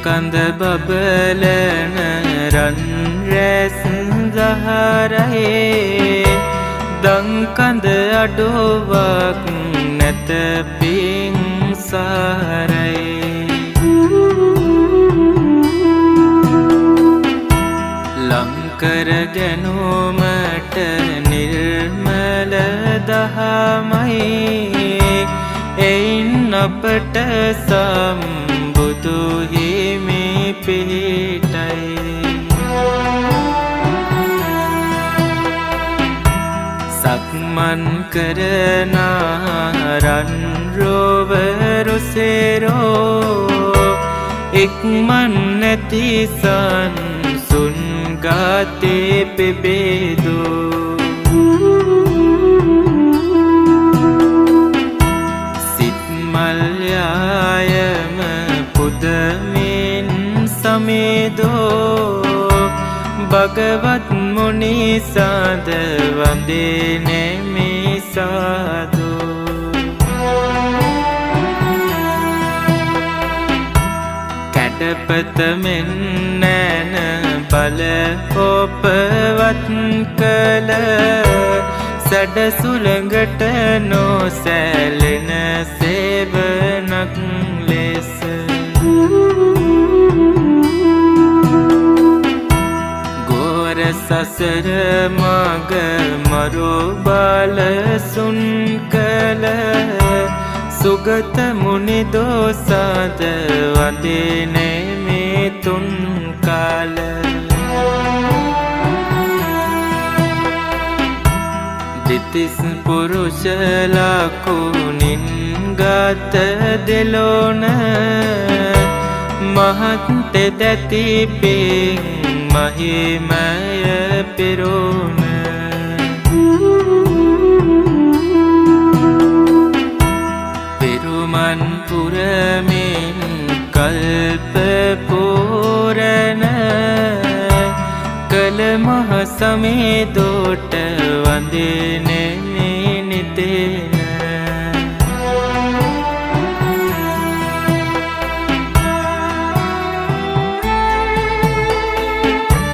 කඳ බබලන රන් රැස් දහරයේ දන් කඳ අඩුවක් නැත පිංසාරයේ ලංකර ගැනුමට නිර්මල දහමයි එයින් අපට සම්බුදු හිමි පිහිටයි සක්මන් කරන රන් රෝවරු සේරෝ ඉක්මන් නැති සංසුන් ගාතේ පෙබේදෝ සිත් මල්යායම පුදමින් සමේදෝ භගවත් මුනි සාද වන්දේ නෙමි සාදෝ කැඩපත මෙන් නැන බල ඔපවත් කළ සැඩ සුළඟට නොසැලෙන සේවනක් ලෙස ගෝර සසර මග මරු බල සුන් කළ සුගත මුනි දෝසාද වඳේ නෙමි තුන් කාල දිතිස් පුරුෂ ලකුණින් ගත දෙලොන මහත් දැති පින් මහිමය පිරුණ පිරුමන් පුරමින් කල්ප පූරණ කළ මහ සමේදෝට වඳේ නෙමි නිතේ